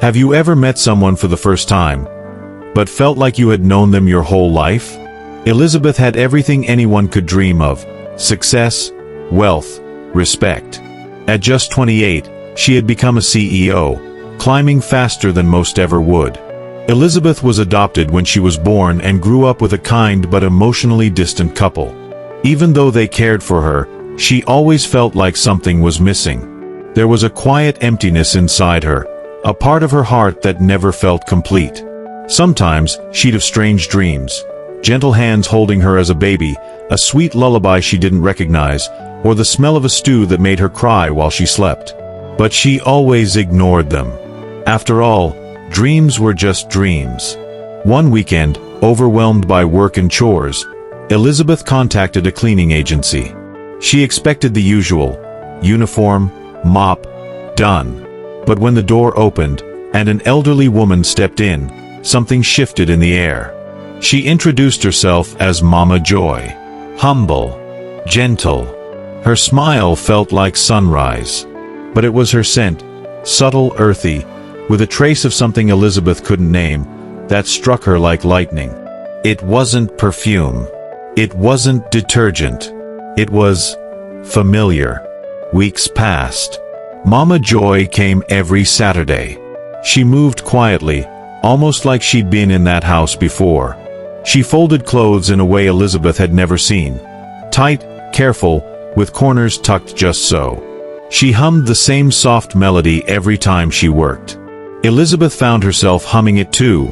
Have you ever met someone for the first time, but felt like you had known them your whole life? Elizabeth had everything anyone could dream of: success, wealth, respect. At just 28, she had become a CEO, climbing faster than most ever would. Elizabeth was adopted when she was born and grew up with a kind but emotionally distant couple. Even though they cared for her, she always felt like something was missing. There was a quiet emptiness inside her, a part of her heart that never felt complete. Sometimes, she'd have strange dreams: gentle hands holding her as a baby, a sweet lullaby she didn't recognize, or the smell of a stew that made her cry while she slept. But she always ignored them. After all, dreams were just dreams. One weekend, overwhelmed by work and chores, Elizabeth contacted a cleaning agency. She expected the usual: uniform, mop, done. But when the door opened, and an elderly woman stepped in, something shifted in the air. She introduced herself as Mama Joy. Humble, gentle. Her smile felt like sunrise. But it was her scent, subtle, earthy, with a trace of something Elizabeth couldn't name, that struck her like lightning. It wasn't perfume. It wasn't detergent. It was familiar. Weeks passed. Mama Joy came every Saturday. She moved quietly, almost like she'd been in that house before. She folded clothes in a way Elizabeth had never seen. Tight, careful, with corners tucked just so. She hummed the same soft melody every time she worked. Elizabeth found herself humming it too,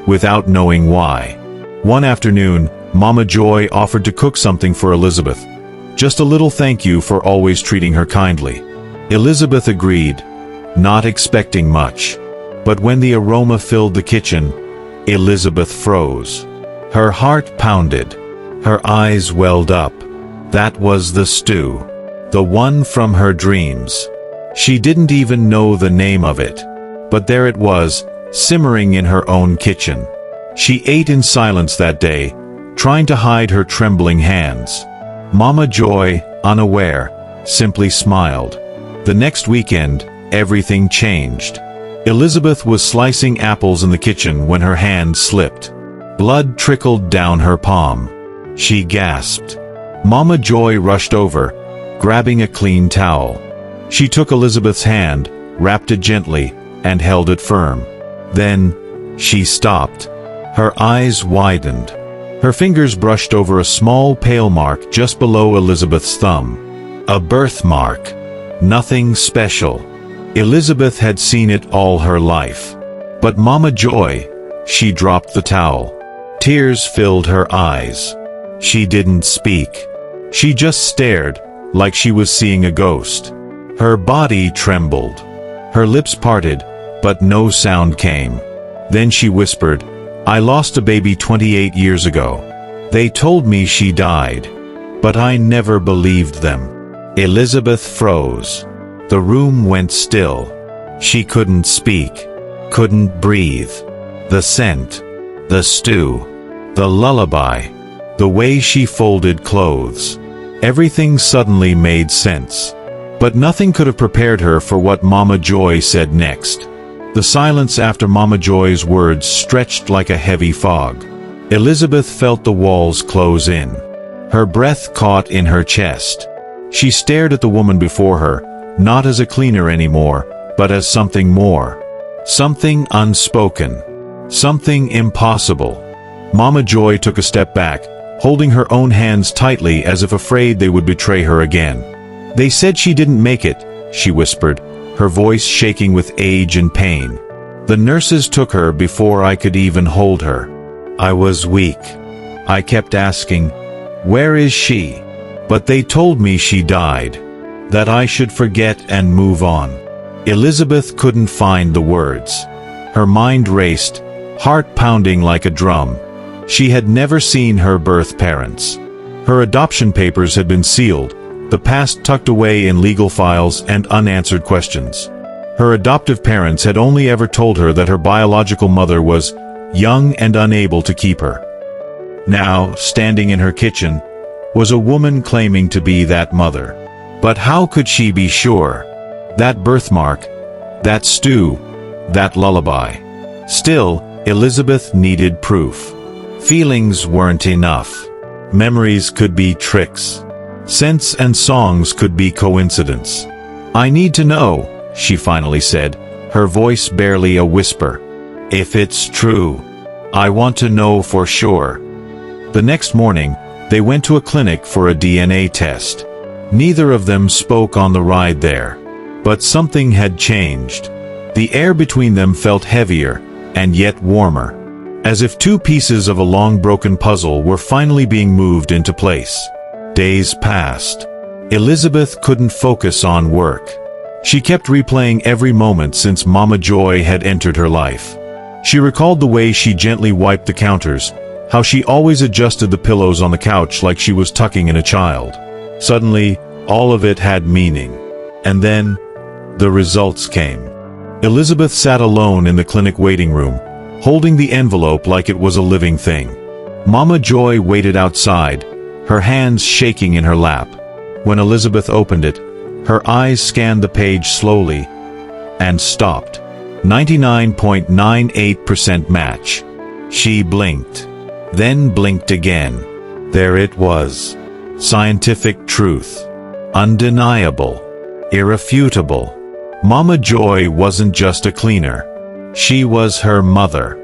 without knowing why. One afternoon, Mama Joy offered to cook something for Elizabeth. Just a little thank you for always treating her kindly. Elizabeth agreed, not expecting much. But when the aroma filled the kitchen, Elizabeth froze. Her heart pounded. Her eyes welled up. That was the stew. The one from her dreams. She didn't even know the name of it. But there it was, simmering in her own kitchen. She ate in silence that day, trying to hide her trembling hands. Mama Joy, unaware, simply smiled. The next weekend, everything changed. Elizabeth was slicing apples in the kitchen when her hand slipped. Blood trickled down her palm. She gasped. Mama Joy rushed over, grabbing a clean towel. She took Elizabeth's hand, wrapped it gently, and held it firm. Then, she stopped. Her eyes widened. Her fingers brushed over a small pale mark just below Elizabeth's thumb. A birthmark. Nothing special. Elizabeth had seen it all her life. But Mama Joy, she dropped the towel. Tears filled her eyes. She didn't speak. She just stared, like she was seeing a ghost. Her body trembled. Her lips parted, but no sound came. Then she whispered, "I lost a baby 28 years ago. They told me she died. But I never believed them." Elizabeth froze. The room went still. She couldn't speak, couldn't breathe. The scent, the stew, the lullaby, the way she folded clothes. Everything suddenly made sense. But nothing could have prepared her for what Mama Joy said next. The silence after Mama Joy's words stretched like a heavy fog. Elizabeth felt the walls close in. Her breath caught in her chest. She stared at the woman before her, not as a cleaner anymore, but as something more. Something unspoken. Something impossible. Mama Joy took a step back, holding her own hands tightly as if afraid they would betray her again. "They said she didn't make it," she whispered, her voice shaking with age and pain. "The nurses took her before I could even hold her. I was weak. I kept asking, 'Where is she?' But they told me she died. That I should forget and move on." Elizabeth couldn't find the words. Her mind raced, heart pounding like a drum. She had never seen her birth parents. Her adoption papers had been sealed, the past tucked away in legal files and unanswered questions. Her adoptive parents had only ever told her that her biological mother was young and unable to keep her. Now, standing in her kitchen, was a woman claiming to be that mother. But how could she be sure? That birthmark, that stew, that lullaby. Still, Elizabeth needed proof. Feelings weren't enough. Memories could be tricks. Scents and songs could be coincidence. "I need to know," she finally said, her voice barely a whisper. "If it's true. I want to know for sure." The next morning, they went to a clinic for a DNA test. Neither of them spoke on the ride there. But something had changed. The air between them felt heavier, and yet warmer. As if two pieces of a long-broken puzzle were finally being moved into place. Days passed. Elizabeth couldn't focus on work. She kept replaying every moment since Mama Joy had entered her life. She recalled the way she gently wiped the counters, how she always adjusted the pillows on the couch like she was tucking in a child. Suddenly, all of it had meaning. And then, the results came. Elizabeth sat alone in the clinic waiting room, holding the envelope like it was a living thing. Mama Joy waited outside, her hands shaking in her lap. When Elizabeth opened it, her eyes scanned the page slowly, and stopped. 99.98% match. She blinked. Then blinked again. There it was. Scientific truth. Undeniable. Irrefutable. Mama Joy wasn't just a cleaner. She was her mother.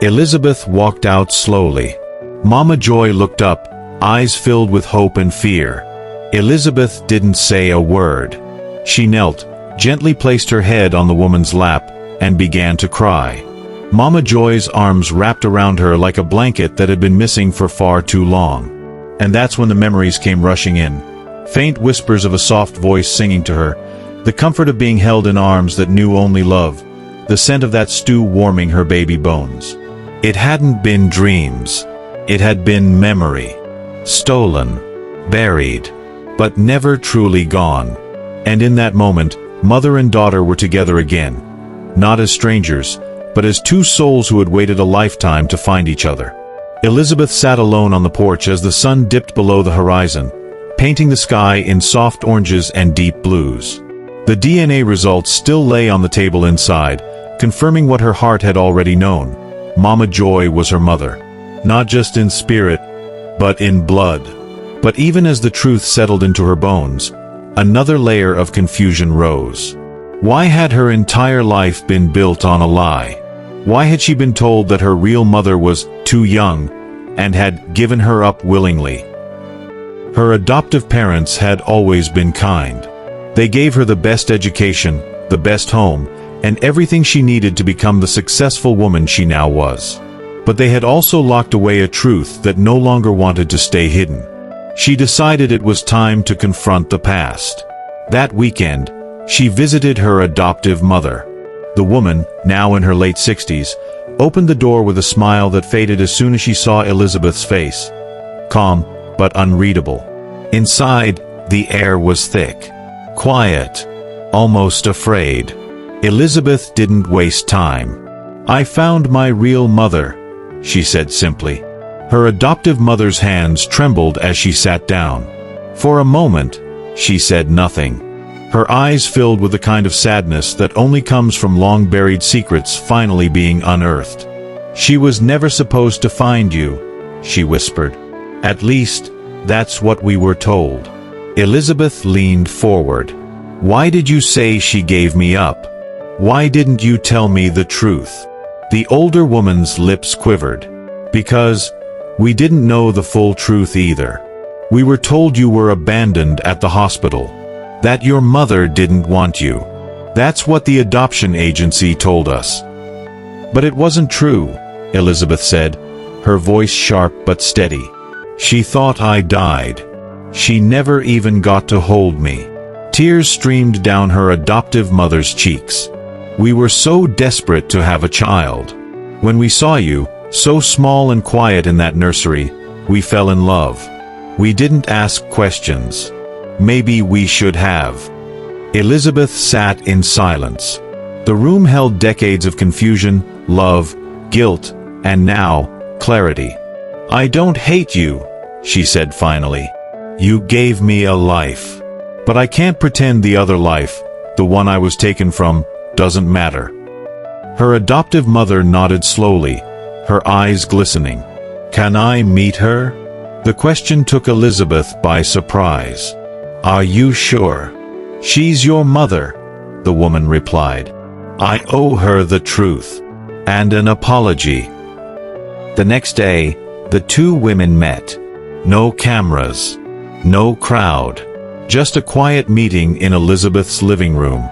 Elizabeth walked out slowly. Mama Joy looked up, eyes filled with hope and fear. Elizabeth didn't say a word. She knelt, gently placed her head on the woman's lap, and began to cry. Mama Joy's arms wrapped around her like a blanket that had been missing for far too long. And that's when the memories came rushing in. Faint whispers of a soft voice singing to her, the comfort of being held in arms that knew only love, the scent of that stew warming her baby bones. It hadn't been dreams. It had been memory. Stolen, buried, but never truly gone. And in that moment, mother and daughter were together again. Not as strangers, but as two souls who had waited a lifetime to find each other. Elizabeth sat alone on the porch as the sun dipped below the horizon, painting the sky in soft oranges and deep blues. The DNA results still lay on the table inside, confirming what her heart had already known. Mama Joy was her mother. Not just in spirit, but in blood. But even as the truth settled into her bones, another layer of confusion rose. Why had her entire life been built on a lie? Why had she been told that her real mother was too young, and had given her up willingly? Her adoptive parents had always been kind. They gave her the best education, the best home, and everything she needed to become the successful woman she now was. But they had also locked away a truth that no longer wanted to stay hidden. She decided it was time to confront the past. That weekend, she visited her adoptive mother. The woman, now in her late 60s, opened the door with a smile that faded as soon as she saw Elizabeth's face. Calm, but unreadable. Inside, the air was thick. Quiet. Almost afraid. Elizabeth didn't waste time. "I found my real mother," she said simply. Her adoptive mother's hands trembled as she sat down. For a moment, she said nothing. Her eyes filled with the kind of sadness that only comes from long-buried secrets finally being unearthed. "She was never supposed to find you," she whispered. "At least, that's what we were told." Elizabeth leaned forward. "Why did you say she gave me up? Why didn't you tell me the truth?" The older woman's lips quivered. "Because we didn't know the full truth either. We were told you were abandoned at the hospital. That your mother didn't want you. That's what the adoption agency told us." "But it wasn't true," Elizabeth said, her voice sharp but steady. "She thought I died. She never even got to hold me." Tears streamed down her adoptive mother's cheeks. "We were so desperate to have a child. When we saw you, so small and quiet in that nursery, we fell in love. We didn't ask questions. Maybe we should have." Elizabeth sat in silence. The room held decades of confusion, love, guilt, and now, clarity. "I don't hate you," she said finally. "You gave me a life. But I can't pretend the other life, the one I was taken from, doesn't matter." Her adoptive mother nodded slowly, her eyes glistening. "Can I meet her?" The question took Elizabeth by surprise. "Are you sure?" "She's your mother," the woman replied. "I owe her the truth. And an apology." The next day, the two women met. No cameras. No crowd. Just a quiet meeting in Elizabeth's living room.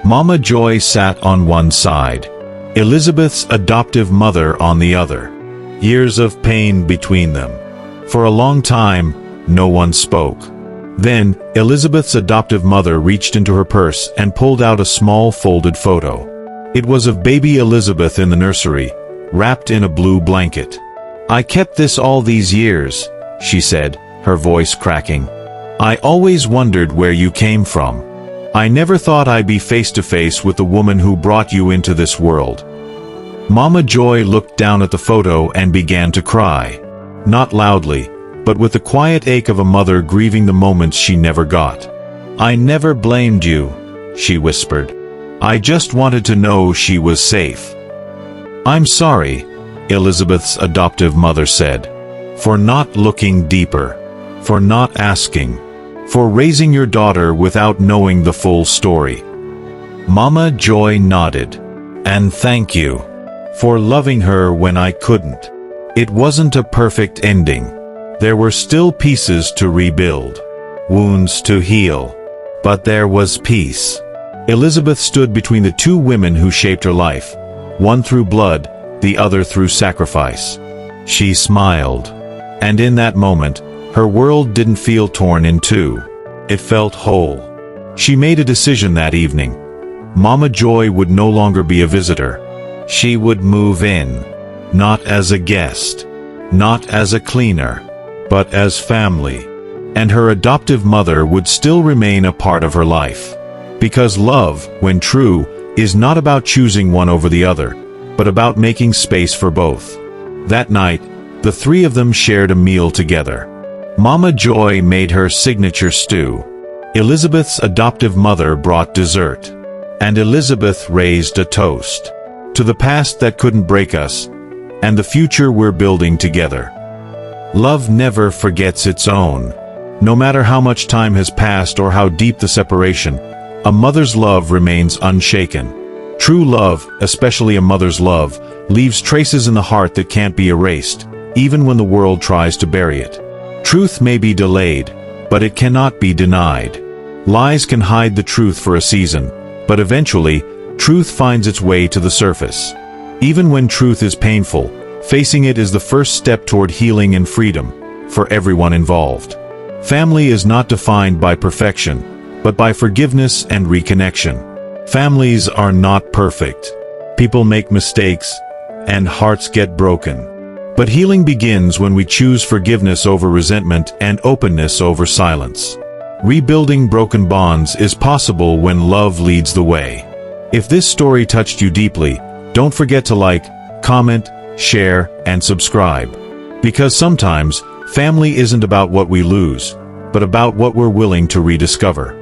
Mama Joy sat on one side, Elizabeth's adoptive mother on the other. Years of pain between them. For a long time, no one spoke. Then, Elizabeth's adoptive mother reached into her purse and pulled out a small folded photo. It was of baby Elizabeth in the nursery, wrapped in a blue blanket. "I kept this all these years," she said, her voice cracking. "I always wondered where you came from. I never thought I'd be face to face with the woman who brought you into this world." Mama Joy looked down at the photo and began to cry. Not loudly, but with the quiet ache of a mother grieving the moments she never got. "I never blamed you," she whispered. "I just wanted to know she was safe." "I'm sorry," Elizabeth's adoptive mother said, "for not looking deeper, for not asking, for raising your daughter without knowing the full story." Mama Joy nodded. "And thank you for loving her when I couldn't. It wasn't a perfect ending. There were still pieces to rebuild, wounds to heal, but there was peace." Elizabeth stood between the two women who shaped her life, one through blood, the other through sacrifice. She smiled. And in that moment, her world didn't feel torn in two. It felt whole. She made a decision that evening. Mama Joy would no longer be a visitor. She would move in. Not as a guest. Not as a cleaner. But as family. And her adoptive mother would still remain a part of her life. Because love, when true, is not about choosing one over the other, but about making space for both. That night, the three of them shared a meal together. Mama Joy made her signature stew. Elizabeth's adoptive mother brought dessert. And Elizabeth raised a toast. To the past that couldn't break us, and the future we're building together. Love never forgets its own. No matter how much time has passed or how deep the separation, a mother's love remains unshaken. True love, especially a mother's love, leaves traces in the heart that can't be erased, even when the world tries to bury it. Truth may be delayed, but it cannot be denied. Lies can hide the truth for a season, but eventually, truth finds its way to the surface. Even when truth is painful, facing it is the first step toward healing and freedom, for everyone involved. Family is not defined by perfection, but by forgiveness and reconnection. Families are not perfect. People make mistakes, and hearts get broken. But healing begins when we choose forgiveness over resentment and openness over silence. Rebuilding broken bonds is possible when love leads the way. If this story touched you deeply, don't forget to like, comment, share, and subscribe. Because sometimes, family isn't about what we lose, but about what we're willing to rediscover.